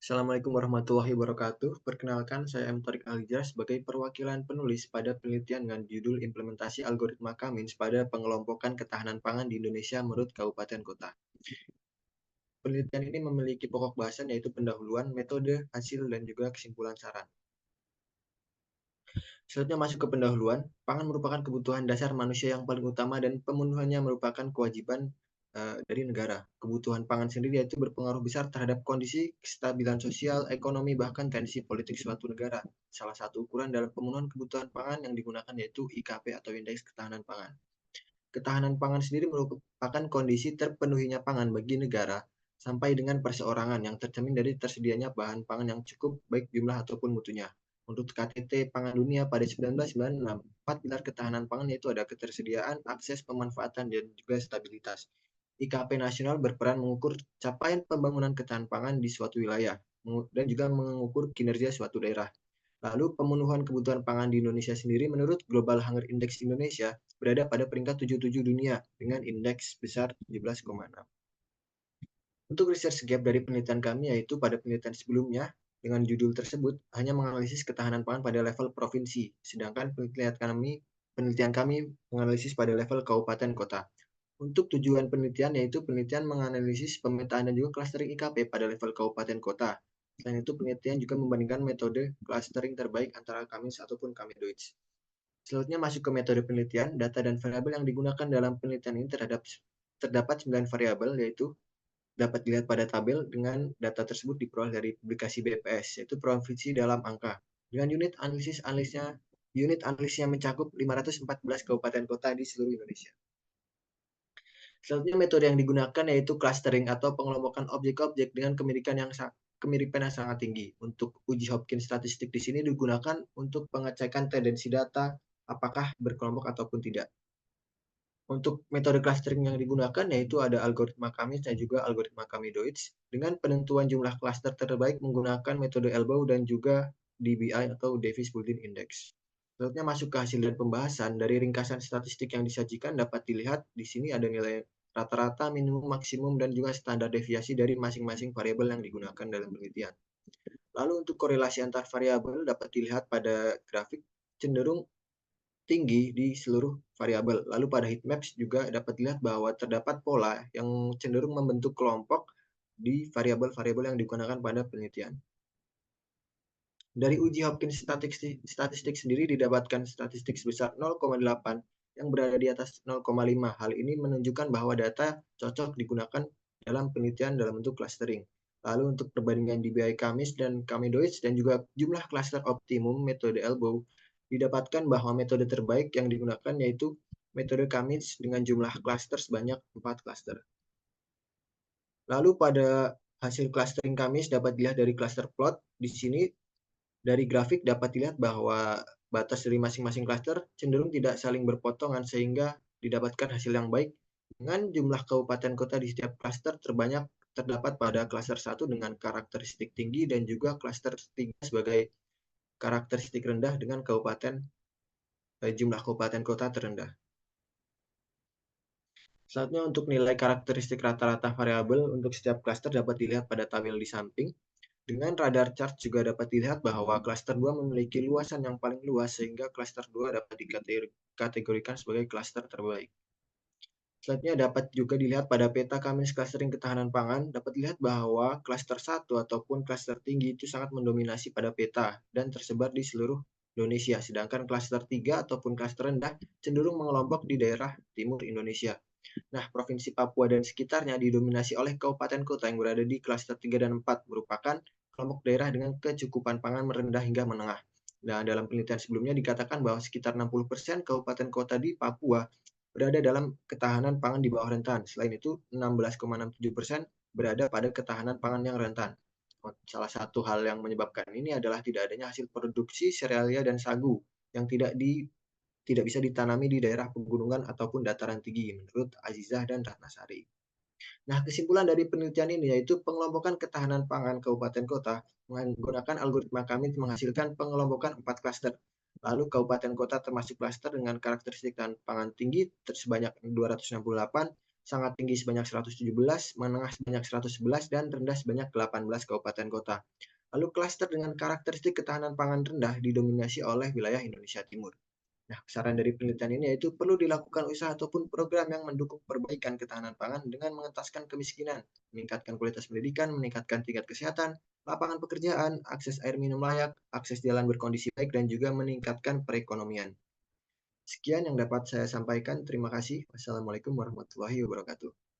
Assalamualaikum warahmatullahi wabarakatuh. Perkenalkan, saya M. Thorik Alizar sebagai perwakilan penulis pada penelitian dengan judul Implementasi Algoritma Cummins pada Pengelompokan Ketahanan Pangan di Indonesia menurut Kabupaten Kota. Penelitian ini memiliki pokok bahasan yaitu pendahuluan, metode, hasil, dan juga kesimpulan saran. Selanjutnya masuk ke pendahuluan, pangan merupakan kebutuhan dasar manusia yang paling utama dan pemenuhannya merupakan kewajiban dari negara. Kebutuhan pangan sendiri yaitu berpengaruh besar terhadap kondisi kestabilan sosial, ekonomi, bahkan tensi politik suatu negara. Salah satu ukuran dalam pemenuhan kebutuhan pangan yang digunakan yaitu IKP atau Indeks Ketahanan Pangan. Ketahanan pangan sendiri merupakan kondisi terpenuhinya pangan bagi negara sampai dengan perseorangan yang tercermin dari tersedianya bahan pangan yang cukup baik jumlah ataupun mutunya. Untuk KTT Pangan Dunia pada 1996, 4 pilar ketahanan pangan yaitu ada ketersediaan, akses, pemanfaatan, dan juga stabilitas. IKP nasional berperan mengukur capaian pembangunan ketahanan pangan di suatu wilayah dan juga mengukur kinerja suatu daerah. Lalu pemenuhan kebutuhan pangan di Indonesia sendiri menurut Global Hunger Index Indonesia berada pada peringkat 77 dunia dengan indeks besar 17,6. Untuk research gap dari penelitian kami yaitu pada penelitian sebelumnya dengan judul tersebut hanya menganalisis ketahanan pangan pada level provinsi, sedangkan penelitian kami menganalisis pada level kabupaten kota. Untuk tujuan penelitian yaitu penelitian menganalisis pemetaan dan juga clustering IKP pada level kabupaten kota. Selain itu, penelitian juga membandingkan metode clustering terbaik antara Cummins ataupun Cummins. Selanjutnya masuk ke metode penelitian, data dan variabel yang digunakan dalam penelitian ini terdapat 9 variabel yaitu dapat dilihat pada tabel dengan data tersebut diperoleh dari publikasi BPS yaitu provinsi dalam angka. Dengan unit analisnya mencakup 514 kabupaten kota di seluruh Indonesia. Selanjutnya metode yang digunakan yaitu clustering atau pengelompokan objek-objek dengan kemiripan yang sangat tinggi. Untuk uji Hopkins statistik di sini digunakan untuk pengecekan tendensi data apakah berkelompok ataupun tidak. Untuk metode clustering yang digunakan yaitu ada algoritma Cummins dan juga algoritma Cummins dengan penentuan jumlah cluster terbaik menggunakan metode Elbow dan juga DBI atau Davis Boolean Index. Selanjutnya masuk ke hasil dan pembahasan. Dari ringkasan statistik yang disajikan dapat dilihat di sini ada nilai rata-rata, minimum, maksimum, dan juga standar deviasi dari masing-masing variabel yang digunakan dalam penelitian. Lalu untuk korelasi antar variabel dapat dilihat pada grafik cenderung tinggi di seluruh variabel. Lalu pada heat maps juga dapat dilihat bahwa terdapat pola yang cenderung membentuk kelompok di variabel-variabel yang digunakan pada penelitian. Dari uji Hopkins statistik sendiri didapatkan statistik sebesar 0,8 yang berada di atas 0,5. Hal ini menunjukkan bahwa data cocok digunakan dalam penelitian dalam bentuk clustering. Lalu untuk perbandingan DBI Cummins dan Cummins dan juga jumlah cluster optimum metode Elbow, didapatkan bahwa metode terbaik yang digunakan yaitu metode Cummins dengan jumlah cluster sebanyak 4 cluster. Lalu pada hasil clustering Cummins dapat dilihat dari cluster plot. Di sini dari grafik dapat dilihat bahwa batas dari masing-masing klaster cenderung tidak saling berpotongan sehingga didapatkan hasil yang baik dengan jumlah kabupaten kota di setiap klaster terbanyak terdapat pada klaster 1 dengan karakteristik tinggi dan juga klaster 3 sebagai karakteristik rendah dengan jumlah kabupaten kota terendah. Selanjutnya untuk nilai karakteristik rata-rata variabel untuk setiap klaster dapat dilihat pada tabel di samping. Dengan radar chart juga dapat dilihat bahwa klaster 2 memiliki luasan yang paling luas sehingga klaster 2 dapat dikategorikan sebagai klaster terbaik. Selanjutnya dapat juga dilihat pada peta Cummins clustering ketahanan pangan, dapat dilihat bahwa klaster 1 ataupun klaster tinggi itu sangat mendominasi pada peta dan tersebar di seluruh Indonesia, sedangkan klaster 3 ataupun klaster rendah cenderung mengelompok di daerah timur Indonesia. Nah, Provinsi Papua dan sekitarnya didominasi oleh kabupaten kota yang berada di klaster 3 dan 4 merupakan kelompok daerah dengan kecukupan pangan merendah hingga menengah. Nah, dalam penelitian sebelumnya dikatakan bahwa sekitar 60% kabupaten kota di Papua berada dalam ketahanan pangan di bawah rentan. Selain itu, 16,67% berada pada ketahanan pangan yang rentan. Salah satu hal yang menyebabkan ini adalah tidak adanya hasil produksi serealia dan sagu yang tidak bisa ditanami di daerah pegunungan ataupun dataran tinggi, menurut Azizah dan Ratnasari. Nah, kesimpulan dari penelitian ini yaitu pengelompokan ketahanan pangan kabupaten kota menggunakan algoritma kami menghasilkan pengelompokan 4 klaster. Lalu kabupaten kota termasuk klaster dengan karakteristik pangan tinggi sebanyak 268 sangat tinggi sebanyak 117, menengah sebanyak 111, dan rendah sebanyak 18 kabupaten kota. Lalu klaster dengan karakteristik ketahanan pangan rendah didominasi oleh wilayah Indonesia Timur. Nah, saran dari penelitian ini yaitu perlu dilakukan usaha ataupun program yang mendukung perbaikan ketahanan pangan dengan mengentaskan kemiskinan, meningkatkan kualitas pendidikan, meningkatkan tingkat kesehatan, lapangan pekerjaan, akses air minum layak, akses jalan berkondisi baik, dan juga meningkatkan perekonomian. Sekian yang dapat saya sampaikan. Terima kasih. Wassalamualaikum warahmatullahi wabarakatuh.